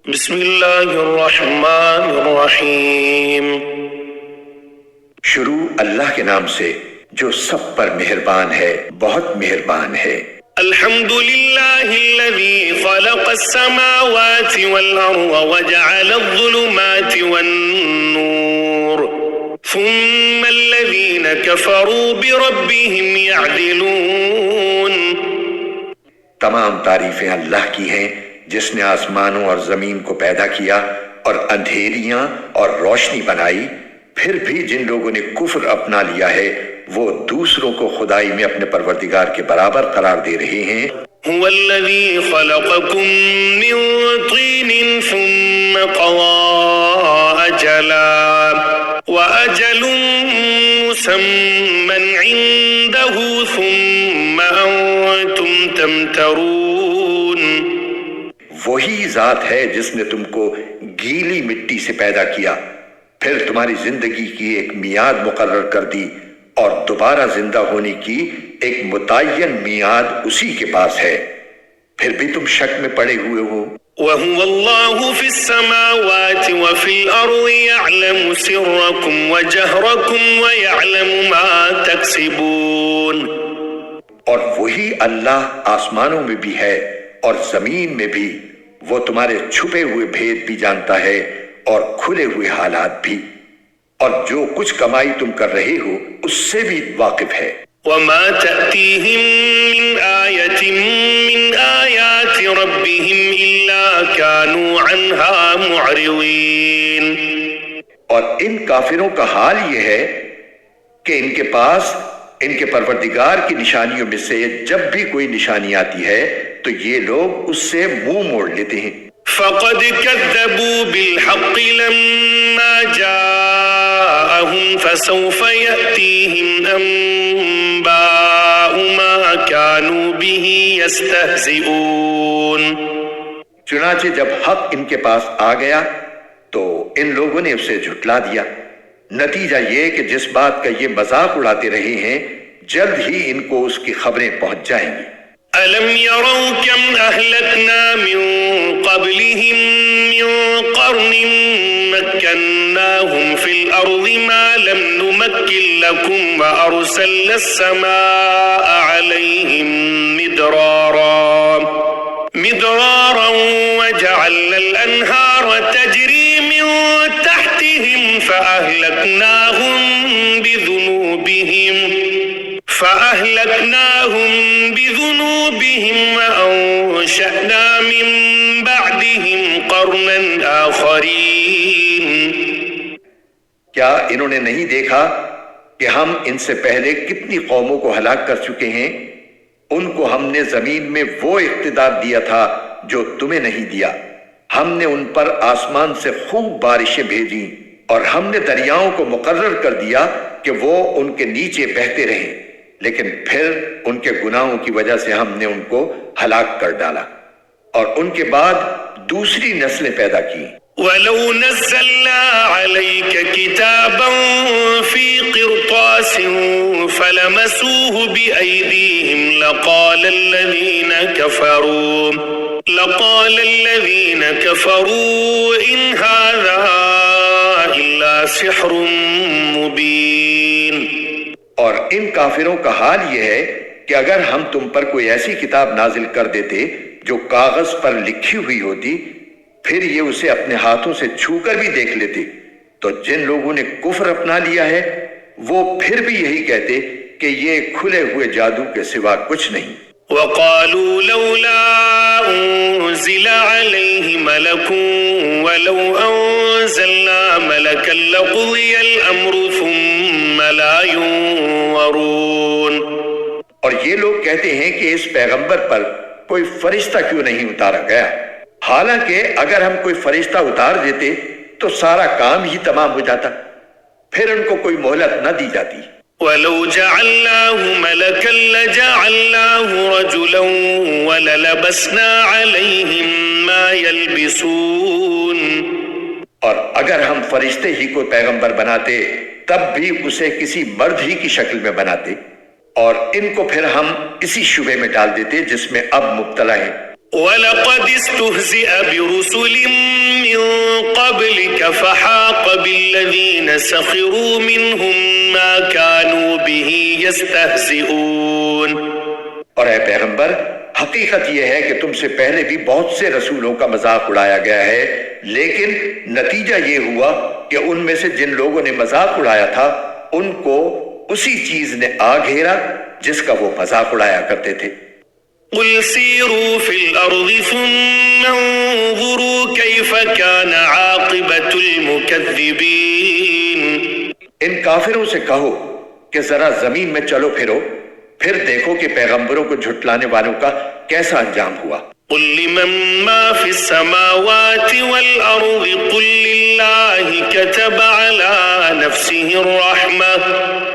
بسم اللہ الرحمن الرحیم۔ شروع اللہ کے نام سے جو سب پر مہربان ہے، بہت مہربان ہے۔ الحمد للہ الذی خلق السماوات والارض وجعل الظلمات والنور ثم الذین کفروا بربهم یعدلون۔ تمام تعریفیں اللہ کی ہیں جس نے آسمانوں اور زمین کو پیدا کیا اور اندھیریاں اور روشنی بنائی، پھر بھی جن لوگوں نے کفر اپنا لیا ہے وہ دوسروں کو خدائی میں اپنے پروردگار کے برابر قرار دے رہے ہیں۔ هو الذی خلقکم من طین ثم قضى اجلا واجل مسمى عنده ثم انتم تمترون۔ وہی ذات ہے جس نے تم کو گیلی مٹی سے پیدا کیا، پھر تمہاری زندگی کی ایک میعاد مقرر کر دی اور دوبارہ زندہ ہونے کی ایک متعین میعاد اسی کے پاس ہے، پھر بھی تم شک میں پڑے ہوئے ہو۔ وَهُوَ اللَّهُ فِي السَّمَاوَاتِ وَفِي الْأَرْضِ يَعْلَمُ سِرَّكُمْ وَجَهْرَكُمْ وَيَعْلَمُ مَا تَكْسِبُونَ۔ اور وہی اللہ آسمانوں میں بھی ہے اور زمین میں بھی، وہ تمہارے چھپے ہوئے بھید بھی جانتا ہے اور کھلے ہوئے حالات بھی، اور جو کچھ کمائی تم کر رہے ہو اس سے بھی واقف ہے۔ وَمَا تَأْتِيهِم مِّنْ آيَةٍ مِّنْ آيَاتِ رَبِّهِمْ إِلَّا كَانُوا عَنْهَا مُعْرِضِينَ۔ اور ان کافروں کا حال یہ ہے کہ ان کے پاس ان کے پروردگار کی نشانیوں میں سے جب بھی کوئی نشانی آتی ہے تو یہ لوگ اس سے منہ موڑ لیتے ہیں۔ فَقَدْ كَذَّبُوا بِالْحَقِّ لَمَّا جَاءَهُمْ فَسَوْفَ يَأْتِيهِمْ أَنبَاءُ مَا كَانُوا بِهِ يَسْتَهْزِئُونَ۔ چنانچہ جب حق ان کے پاس آ گیا تو ان لوگوں نے اسے جھٹلا دیا، نتیجہ یہ کہ جس بات کا یہ مذاق اڑاتے رہے ہیں جلد ہی ان کو اس کی خبریں پہنچ جائیں گی۔ أَلَمْ يَرَوْا كَمْ أَهْلَكْنَا مِنْ قَبْلِهِمْ مِنْ قَرْنٍ مَكَّنَّاهُمْ فِي الْأَرْضِ مَا لَمْ نُمَكِّنْ لَكُمْ وَأَرْسَلْنَا السَّمَاءَ عَلَيْهِمْ مِدْرَارًا وَجَعَلْنَا الْأَنْهَارَ تَجْرِي مِنْ تَحْتِهِمْ فَأَهْلَكْنَاهُمْ بذنوبهم وأنشأنا من بعدهم قرنا آخرين۔ کیا انہوں نے نہیں دیکھا کہ ہم ان سے پہلے کتنی قوموں کو ہلاک کر چکے ہیں؟ ان کو ہم نے زمین میں وہ اقتدار دیا تھا جو تمہیں نہیں دیا، ہم نے ان پر آسمان سے خوب بارشیں بھیجیں اور ہم نے دریاؤں کو مقرر کر دیا کہ وہ ان کے نیچے بہتے رہیں، لیکن پھر ان کے گناہوں کی وجہ سے ہم نے ان کو ہلاک کر ڈالا اور ان کے بعد دوسری نسلیں پیدا کی۔ وَلَوْ نَزَّلْنَا عَلَيْكَ كِتَابًا فِي قِرْطَاسٍ فَلَمَسُوهُ بِأَيْدِيهِمْ لَقَالَ الَّذِينَ كَفَرُوا إِنْ هَذَا إِلَّا سِحْرٌ مُبِينٌ۔ اور ان کافروں کا حال یہ ہے کہ اگر ہم تم پر کوئی ایسی کتاب نازل کر دیتے جو کاغذ پر لکھی ہوئی ہوتی، پھر یہ اسے اپنے ہاتھوں سے چھو کر بھی دیکھ لیتے، تو جن لوگوں نے کفر اپنا لیا ہے وہ پھر بھی یہی کہتے کہ یہ کھلے ہوئے جادو کے سوا کچھ نہیں۔ وَقَالُوا لَوْلَا أُنزِلَ عَلَيْهِ مَلَكٌ وَلَوْ أَنزَلْنَا مَلَكًا لَقُضِيَ الْأَمْرُ ثُمَّ لَا يُنظَرُونَ۔ اور یہ لوگ کہتے ہیں کہ اس پیغمبر پر کوئی فرشتہ کیوں نہیں اتارا گیا، حالانکہ اگر ہم کوئی فرشتہ اتار دیتے تو سارا کام ہی تمام ہو جاتا، پھر ان کو کوئی مہلت نہ دی جاتی۔ وَلَوْ جَعَلْنَاهُ مَلَكًا لَجَعَلْنَاهُ رَجُلًا وَلَلَبَسْنَا عَلَيْهِمْ مَا يَلْبِسُونَ۔ اور اگر ہم فرشتے ہی کو پیغمبر بناتے تب بھی اسے کسی مرد ہی کی شکل میں بناتے، اور ان کو پھر ہم اسی شبے میں ڈال دیتے جس میں اب مبتلا ہیں۔ وَلَقَدِ اسْتُهْزِئَ بِرُسُلٍ ربك فحاق بالذين سخروا منهم ما كانوا به يستهزئون. اور اے پیغمبر، حقیقت یہ ہے کہ تم سے پہلے بھی بہت سے رسولوں کا مذاق اڑایا گیا ہے، لیکن نتیجہ یہ ہوا کہ ان میں سے جن لوگوں نے مذاق اڑایا تھا ان کو اسی چیز نے آ گھیرا جس کا وہ مذاق اڑایا کرتے تھے. قل سیروا فی الارض ثم انظروا کیف کان عاقبۃ المکذبین. ان کافروں سے کہو کہ ذرا زمین میں چلو پھرو، پھر دیکھو کہ پیغمبروں کو جھٹلانے والوں کا کیسا انجام ہوا. قل لمن ما في السماوات والأرض قل لله كتب على نفسه الرحمة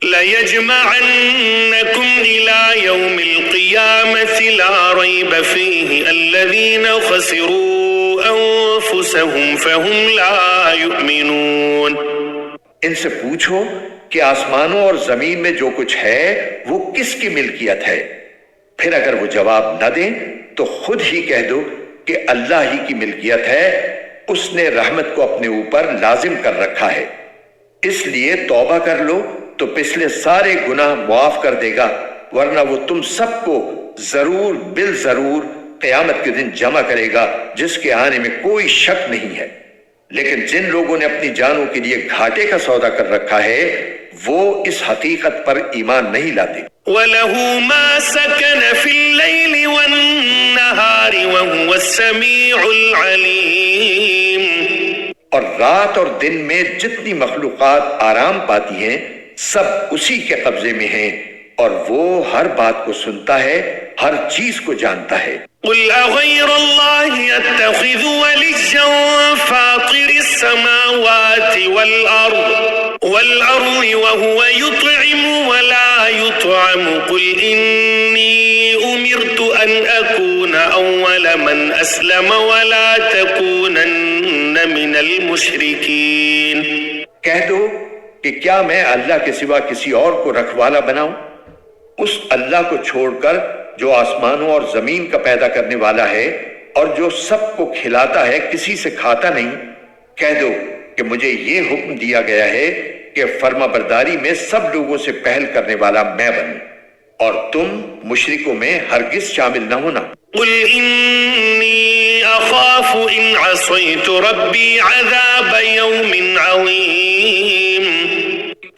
ليجمعنكم إلى يوم القيامة لا ريب فيه الذين خسروا أنفسهم فهم لا يؤمنون. ان سے پوچھو کہ آسمانوں اور زمین میں جو کچھ ہے وہ کس کی ملکیت ہے، پھر اگر وہ جواب نہ دیں تو خود ہی کہہ دو کہ اللہ ہی کی ملکیت ہے، اس نے رحمت کو اپنے اوپر لازم کر رکھا ہے، اس لیے توبہ کر لو تو پچھلے سارے گناہ معاف کر دے گا، ورنہ وہ تم سب کو ضرور بالضرور قیامت کے دن جمع کرے گا جس کے آنے میں کوئی شک نہیں ہے. لیکن جن لوگوں نے اپنی جانوں کے لیے گھاٹے کا سودا کر رکھا ہے وہ اس حقیقت پر ایمان نہیں لاتے. وَلَهُ مَا سَكَنَ فِي اللَّيْلِ وَالنَّهَارِ وَهُوَ السَّمِيعُ الْعَلِيمُ. اور رات اور دن میں جتنی مخلوقات آرام پاتی ہیں سب اسی کے قبضے میں ہیں، اور وہ ہر بات کو سنتا ہے، ہر چیز کو جانتا ہے. قُلْ أَغَيْرَ اللَّهِ أَتَّخِذُ وَلِيًّا فَاطِرِ السَّمَاوَاتِ وَالْأَرْضِ وَهُوَ يُطْعِمُ وَلَا يُطْعَمُ قُلْ إِنِّي أُمِرْتُ أَنْ أَكُونَ أَوَّلَ مَنْ أَسْلَمَ وَلَا تَكُونَنَّ مِنَ الْمُشْرِكِينَ. کہہ دو کہ کیا میں اللہ کے سوا کسی اور کو رکھوالا بناؤں، اس اللہ کو چھوڑ کر جو آسمانوں اور زمین کا پیدا کرنے والا ہے اور جو سب کو کھلاتا ہے، کسی سے کھاتا نہیں. کہہ دو کہ مجھے یہ حکم دیا گیا ہے کہ فرما برداری میں سب لوگوں سے پہل کرنے والا میں بنوں، اور تم مشرکوں میں ہرگز شامل نہ ہونا. قل انی اخاف ان عصیت ربی عذاب یوم عظیم.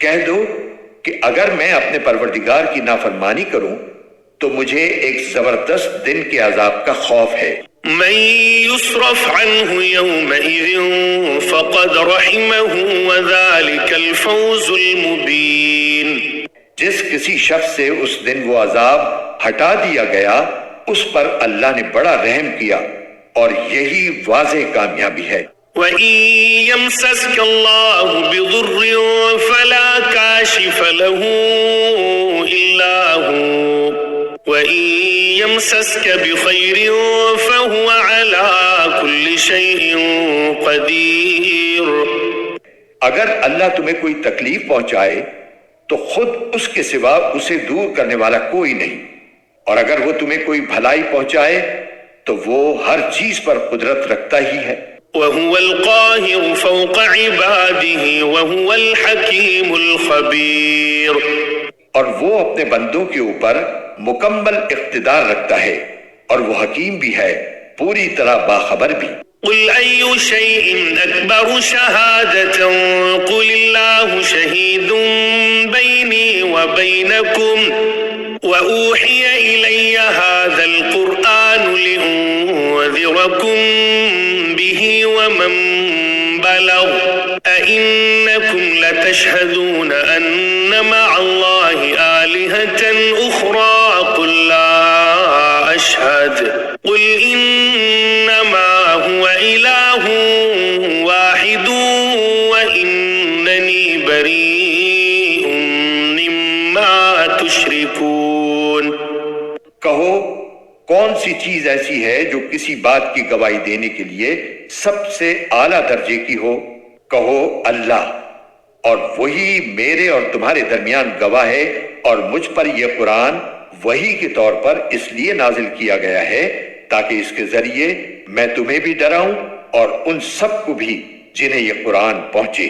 کہہ دو کہ اگر میں اپنے پروردگار کی نافرمانی کروں تو مجھے ایک زبردست دن کے عذاب کا خوف ہے. من يصرف عنه يومئذ فقد رحمه وذلك الفوز المبين. جس کسی شخص سے اس دن وہ عذاب ہٹا دیا گیا اس پر اللہ نے بڑا رحم کیا، اور یہی واضح کامیابی ہے. وَإِن يَمْسَسْكَ اللَّهُ بِضُرٍّ فَلَا كَاشِفَ لَهُ إِلَّا هُوَ وَإِن يَمْسَسْكَ بِخَيْرٍ فَهُوَ عَلَى كُلِّ شَيْءٍ قَدِيرٌ. اگر اللہ تمہیں کوئی تکلیف پہنچائے تو خود اس کے سوا اسے دور کرنے والا کوئی نہیں، اور اگر وہ تمہیں کوئی بھلائی پہنچائے تو وہ ہر چیز پر قدرت رکھتا ہی ہے. وَهُوَ الْقَاهِرُ فَوْقَ عِبَادِهِ وَهُوَ الْحَكِيمُ الْخَبِيرُ. اور وہ اپنے بندوں کے اوپر مکمل اقتدار رکھتا ہے، اور وہ حکیم بھی ہے، پوری طرح باخبر بھی. قُلْ أَيُّ شَيْءٍ أَكْبَرُ شَهَادَةً قُلِ اللَّهُ شَهِيدٌ بَيْنِي وَبَيْنَكُمْ وَأُوحِيَ إِلَيَّ هَذَا الْقُرْآنُ لِأُنذِرَكُمْ بِهِ وَمَنْ بَلَغَ أَإِنَّكُمْ لَتَشْهَدُونَ أَنَّ مَعَ اللَّهِ آلِهَةً أُخْرَى قُلْ لَا أَشْهَدُ قُلْ إِنَّمَا هُوَ إِلَٰهٌ وَاحِدٌ وَإِنَّنِي بَرِيءٌ مِّمَّا تُشْرِكُونَ. کہو کون سی چیز ایسی ہے جو کسی بات کی گواہی دینے کے لیے سب سے اعلیٰ درجے کی ہو؟ کہو اللہ، اور وہی میرے اور تمہارے درمیان گواہ ہے، اور مجھ پر یہ قرآن وحی کے طور پر اس لیے نازل کیا گیا ہے تاکہ اس کے ذریعے میں تمہیں بھی ڈراؤں اور ان سب کو بھی جنہیں یہ قرآن پہنچے۔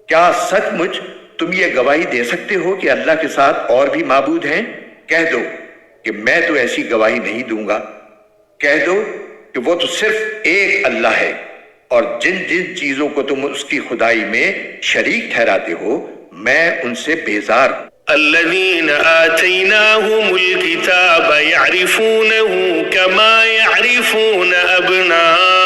کیا سچ مچ تم یہ گواہی دے سکتے ہو کہ اللہ کے ساتھ اور بھی معبود ہیں؟ کہہ دو کہ میں تو ایسی گواہی نہیں دوں گا۔ کہہ دو کہ وہ تو صرف ایک اللہ ہے، اور جن جن چیزوں کو تم اس کی خدائی میں شریک ٹھہراتے ہو میں ان سے بیزار ہوں۔ الذين آتيناهم الكتاب يعرفونه كما يعرفون أبناءهم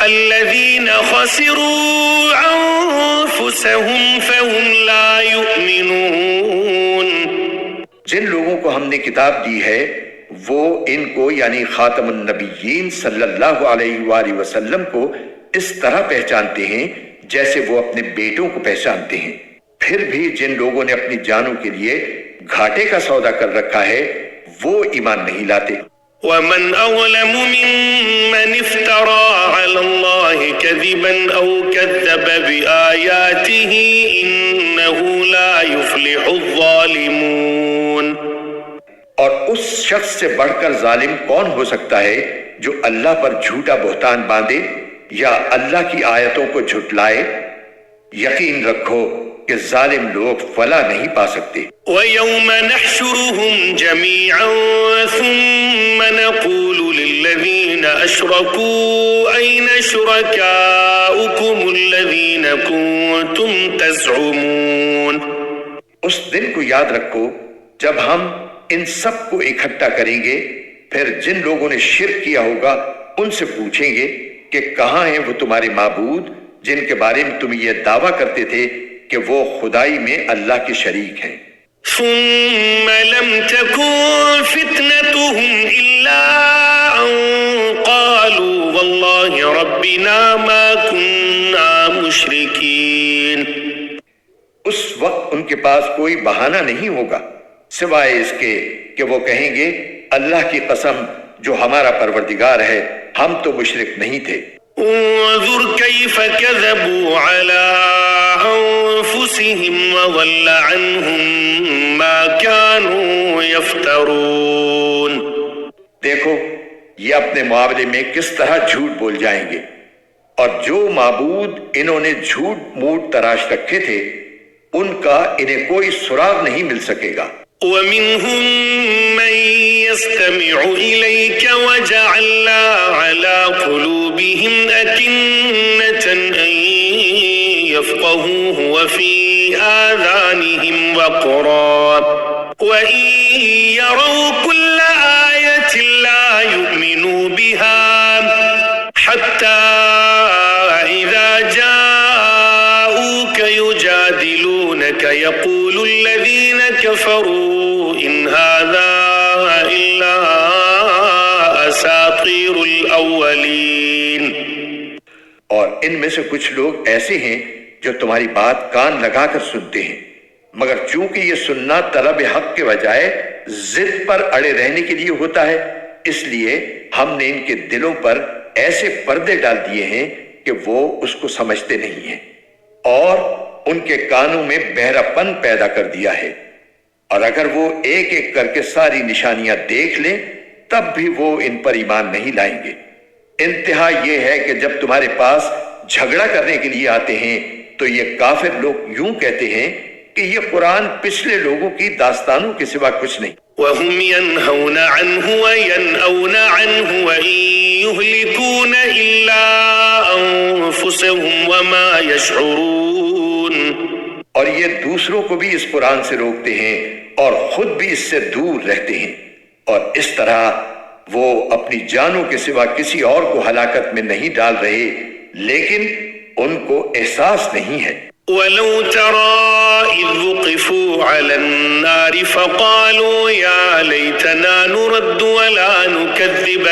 الذين خسروا أنفسهم فهم لا يؤمنون۔ جن لوگوں کو ہم نے کتاب دی ہے وہ ان کو یعنی خاتم النبیین صلی اللہ علیہ وآلہ وسلم کو اس طرح پہچانتے ہیں جیسے وہ اپنے بیٹوں کو پہچانتے ہیں، پھر بھی جن لوگوں نے اپنی جانوں کے لیے گھاٹے کا سودا کر رکھا ہے وہ ایمان نہیں لاتے۔ ومن أظلم ممن افترى على الله كذبا أو كذب بآياته إنه لا يفلح الظالمون۔ اور اس شخص سے بڑھ کر ظالم کون ہو سکتا ہے جو اللہ پر جھوٹا بہتان باندھے یا اللہ کی آیتوں کو جھٹلائے؟ یقین رکھو کہ ظالم لوگ فلاح نہیں پا سکتے۔ وَيَوْمَ نَحْشُرُهُمْ جَمِيعًا ثُمَّ نَقُولُ لِلَّذِينَ أَشْرَكُوا أَيْنَ شُرَكَاؤُكُمُ الَّذِينَ كُنتُمْ تَزْعُمُونَ۔ اس دن کو یاد رکھو جب ہم ان سب کو اکٹھا کریں گے، پھر جن لوگوں نے شرک کیا ہوگا ان سے پوچھیں گے کہ کہاں ہیں وہ تمہارے معبود جن کے بارے میں تم یہ دعویٰ کرتے تھے کہ وہ خدائی میں اللہ کے شریک ہیں۔ ثم لم تكن فتنتهم إلا أن قالوا والله ربنا ما كنا مشركين۔ اس وقت ان کے پاس کوئی بہانہ نہیں ہوگا سوائے اس کے کہ وہ کہیں گے اللہ کی قسم جو ہمارا پروردگار ہے ہم تو مشرک نہیں تھے۔ انظر كيف كذبوا على أنفسهم وضل عنهم ما كانوا يفترون۔ دیکھو یہ اپنے معاملے میں کس طرح جھوٹ بول جائیں گے، اور جو معبود انہوں نے جھوٹ موٹ تراش رکھے تھے ان کا انہیں کوئی سراغ نہیں مل سکے گا۔ ومنهم من يستمع إليك وجعلنا على قلوبهم أكنة أن يفقهوه وفي آذانهم وقرا وإن يروا كل آية لا يؤمنوا بها حتى إذا جاءوك يجادلونك يقول الذين كفروا إن هذا إلا أساطير الأولين۔ اور ان میں سے کچھ لوگ ایسے ہیں جو تمہاری بات کان لگا کر سنتے ہیں، مگر چونکہ یہ سننا طلب حق کے بجائے ضد پر اڑے رہنے کے لیے ہوتا ہے، اس لیے ہم نے ان کے دلوں پر ایسے پردے ڈال دیے ہیں کہ وہ اس کو سمجھتے نہیں ہیں، اور ان کے کانوں میں بہرا پن پیدا کر دیا ہے، اور اگر وہ ایک ایک کر کے ساری نشانیاں دیکھ لیں تب بھی وہ ان پر ایمان نہیں لائیں گے۔ انتہا یہ ہے کہ جب تمہارے پاس جھگڑا کرنے کے لیے آتے ہیں تو یہ کافر لوگ یوں کہتے ہیں کہ یہ قرآن پچھلے لوگوں کی داستانوں کے سوا کچھ نہیں۔ وَهُمْ يَنْهَوْنَ عَنْهُ وَيَنْأَوْنَ عَنْهُ وَإِن يُهْلِكُونَ إِلَّا أَنفُسَهُمْ وَمَا يَشْعُرُونَ۔ اور یہ دوسروں کو بھی اس قرآن سے روکتے ہیں اور خود بھی اس سے دور رہتے ہیں، اور اس طرح وہ اپنی جانوں کے سوا کسی اور کو ہلاکت میں نہیں ڈال رہے، لیکن ان کو احساس نہیں ہے۔ وَلَوْ تَرَى إِذْ وُقِفُوا عَلَى النَّارِ فَقَالُوا يَا لَيْتَنَا نُرَدُّ وَلَا نُكَذِّبَ